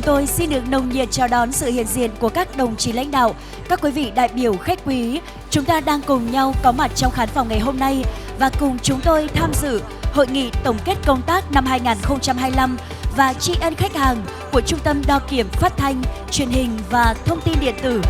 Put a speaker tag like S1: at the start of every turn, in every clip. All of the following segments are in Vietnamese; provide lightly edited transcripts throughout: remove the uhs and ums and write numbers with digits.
S1: tôi xin được nồng nhiệt chào đón sự hiện diện của các đồng chí lãnh đạo, các quý vị đại biểu khách quý. Chúng ta đang cùng nhau có mặt trong khán phòng ngày hôm nay và cùng chúng tôi tham dự hội nghị tổng kết công tác năm 2025 và tri ân khách hàng của Trung tâm Đo kiểm Phát thanh, Truyền hình và Thông tin điện tử.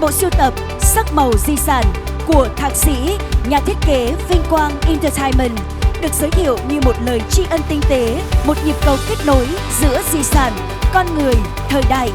S1: Bộ sưu tập Sắc màu di sản của thạc sĩ, nhà thiết kế Vinh Quang Entertainment được giới thiệu như một lời tri ân tinh tế, một nhịp cầu kết nối giữa di sản, con người, thời đại